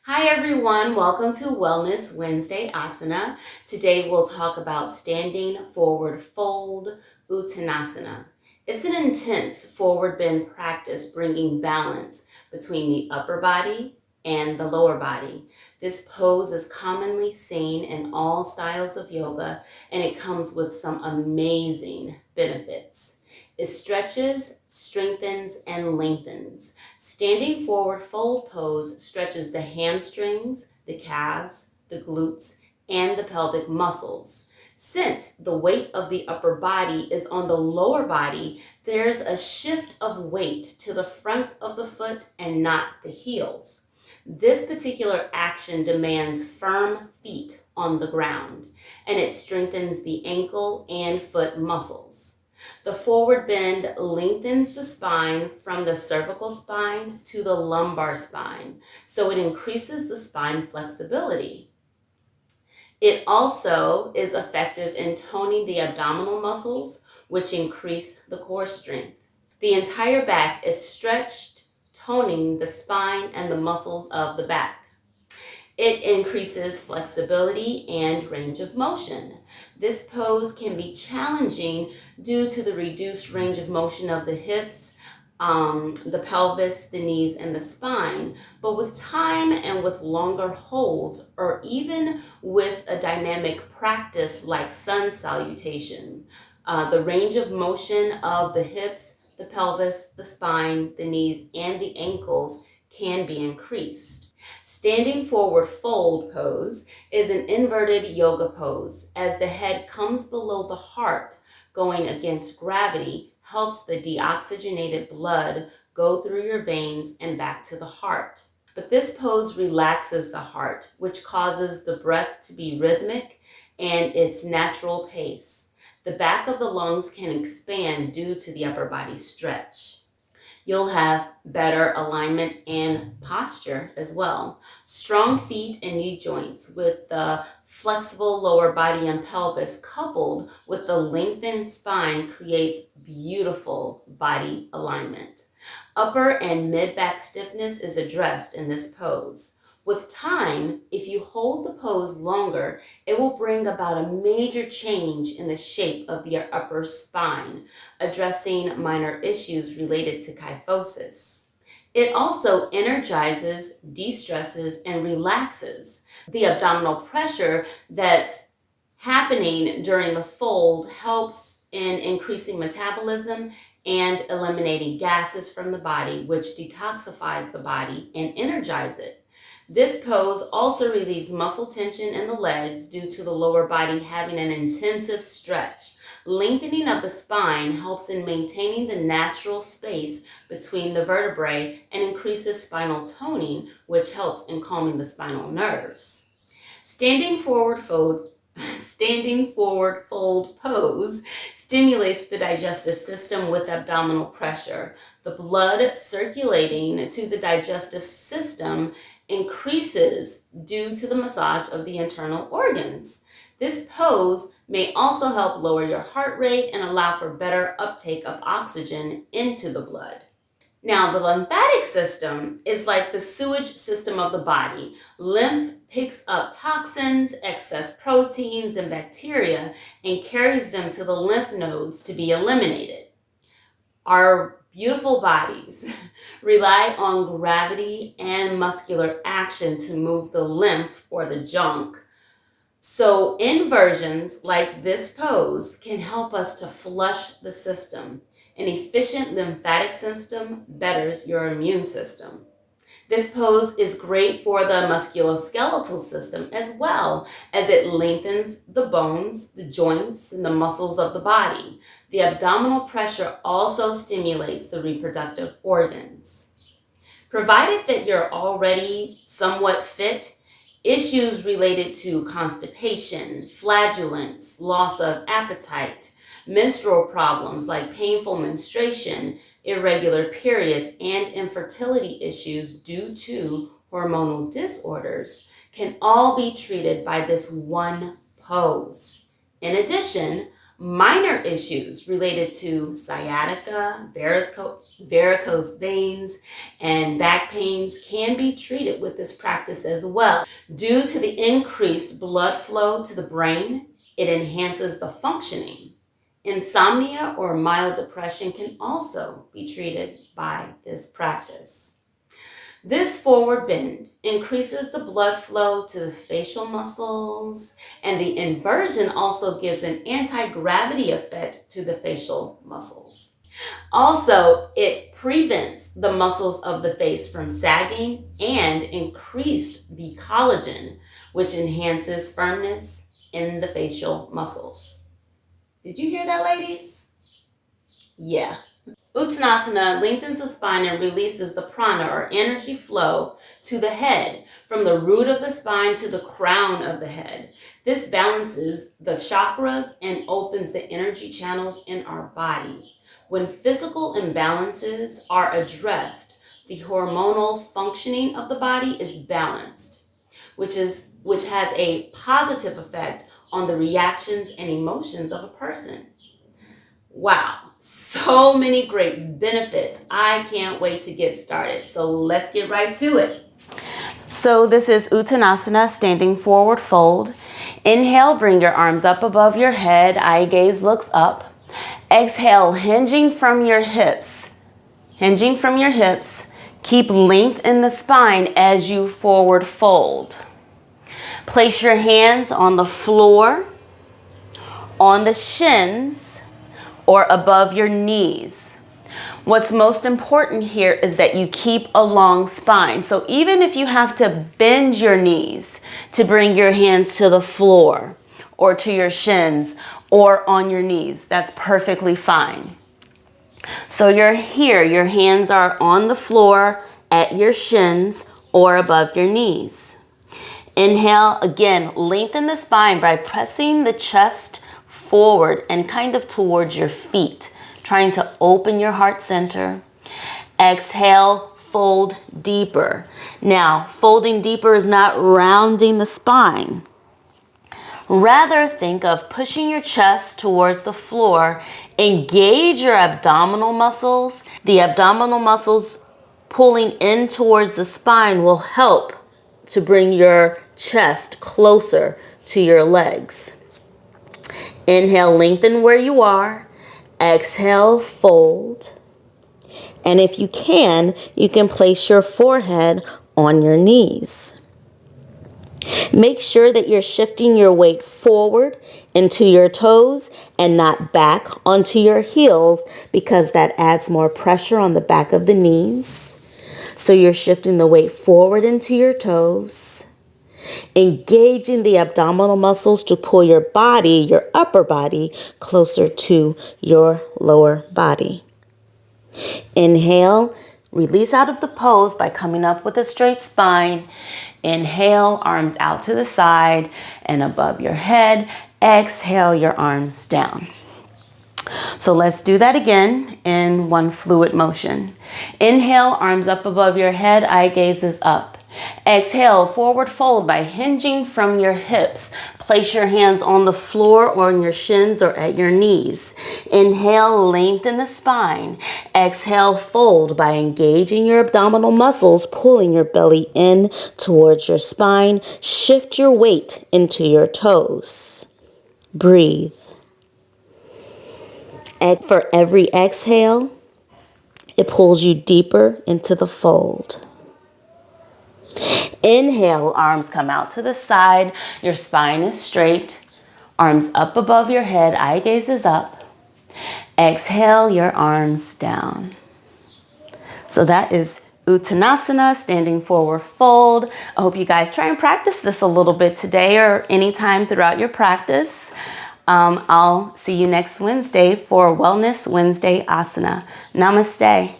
Hi everyone, welcome to Wellness Wednesday Asana. Today we'll talk about standing forward fold Uttanasana. It's an intense forward bend practice bringing balance between the upper body and the lower body. This pose is commonly seen in all styles of yoga and it comes with some amazing benefits. It stretches, strengthens, and lengthens. Standing forward fold pose stretches the hamstrings, the calves, the glutes, and the pelvic muscles. Since the weight of the upper body is on the lower body, there's a shift of weight to the front of the foot and not the heels. This particular action demands firm feet on the ground, and it strengthens the ankle and foot muscles. The forward bend lengthens the spine from the cervical spine to the lumbar spine, so it increases the spine flexibility. It also is effective in toning the abdominal muscles, which increase the core strength. The entire back is stretched, toning the spine and the muscles of the back. It increases flexibility and range of motion. This pose can be challenging due to the reduced range of motion of the hips, the pelvis, the knees, and the spine. But with time and with longer holds, or even with a dynamic practice like sun salutation, the range of motion of the hips, the pelvis, the spine, the knees, and the ankles can be increased. Standing forward fold pose is an inverted yoga pose. As the head comes below the heart, going against gravity helps the deoxygenated blood go through your veins and back to the heart. But this pose relaxes the heart, which causes the breath to be rhythmic and its natural pace. The back of the lungs can expand due to the upper body stretch. You'll have better alignment and posture as well. Strong feet and knee joints with the flexible lower body and pelvis coupled with the lengthened spine creates beautiful body alignment. Upper and mid-back stiffness is addressed in this pose. With time, if you hold the pose longer, it will bring about a major change in the shape of the upper spine, addressing minor issues related to kyphosis. It also energizes, de-stresses, and relaxes. The abdominal pressure that's happening during the fold helps in increasing metabolism and eliminating gases from the body, which detoxifies the body and energizes it. This pose also relieves muscle tension in the legs due to the lower body having an intensive stretch. Lengthening of the spine helps in maintaining the natural space between the vertebrae and increases spinal toning, which helps in calming the spinal nerves. Standing forward fold pose stimulates the digestive system with abdominal pressure. The blood circulating to the digestive system increases due to the massage of the internal organs. This pose may also help lower your heart rate and allow for better uptake of oxygen into the blood. Now, the lymphatic system is like the sewage system of the body. Lymph picks up toxins, excess proteins, and bacteria and carries them to the lymph nodes to be eliminated. Our beautiful bodies rely on gravity and muscular action to move the lymph or the junk. So inversions like this pose can help us to flush the system. An efficient lymphatic system betters your immune system. This pose is great for the musculoskeletal system as well, as it lengthens the bones, the joints, and the muscles of the body. The abdominal pressure also stimulates the reproductive organs. Provided that you're already somewhat fit, issues related to constipation, flatulence, loss of appetite, menstrual problems like painful menstruation, irregular periods, and infertility issues due to hormonal disorders can all be treated by this one pose. In addition, Minor issues related to sciatica, varicose veins, and back pains can be treated with this practice as well. Due to the increased blood flow to the brain, it enhances the functioning. Insomnia or mild depression can also be treated by this practice. This forward bend increases the blood flow to the facial muscles, and the inversion also gives an anti-gravity effect to the facial muscles. Also, it prevents the muscles of the face from sagging and increase the collagen, which enhances firmness in the facial muscles. Did you hear that, ladies? Yeah. Uttanasana lengthens the spine and releases the prana or energy flow to the head from the root of the spine to the crown of the head. This balances the chakras and opens the energy channels in our body. When physical imbalances are addressed, the hormonal functioning of the body is balanced, which has a positive effect on the reactions and emotions of a person. Wow, so many great benefits. I can't wait to get started. So let's get right to it. So this is Uttanasana, standing forward fold. Inhale, bring your arms up above your head. Eye gaze looks up. Exhale, hinging from your hips. Hinging from your hips. Keep length in the spine as you forward fold. Place your hands on the floor, on the shins, or above your knees. What's most important here is that you keep a long spine. So even if you have to bend your knees to bring your hands to the floor or to your shins or on your knees, that's perfectly fine. So you're here, your hands are on the floor at your shins or above your knees. Inhale, again, lengthen the spine by pressing the chest forward and kind of towards your feet, trying to open your heart center. Exhale, fold deeper. Now, folding deeper is not rounding the spine. Rather, think of pushing your chest towards the floor. Engage your abdominal muscles. The abdominal muscles pulling in towards the spine will help to bring your chest closer to your legs. Inhale, lengthen where you are. Exhale, fold. And if you can place your forehead on your knees. Make sure that you're shifting your weight forward into your toes and not back onto your heels, because that adds more pressure on the back of the knees. So you're shifting the weight forward into your toes. Engaging the abdominal muscles to pull your body, your upper body, closer to your lower body. Inhale, release out of the pose by coming up with a straight spine. Inhale, arms out to the side and above your head. Exhale, your arms down. So let's do that again in one fluid motion. Inhale, arms up above your head, eye gaze is up. Exhale, forward fold by hinging from your hips. Place your hands on the floor or on your shins or at your knees. Inhale, lengthen the spine. Exhale, fold by engaging your abdominal muscles, pulling your belly in towards your spine. Shift your weight into your toes. Breathe. For every exhale, it pulls you deeper into the fold. Inhale, arms come out to the side. Your spine is straight. Arms up above your head. Eye gaze is up. Exhale, your arms down. So that is Uttanasana, standing forward fold. I hope you guys try and practice this a little bit today or anytime throughout your practice. I'll see you next Wednesday for Wellness Wednesday Asana. Namaste.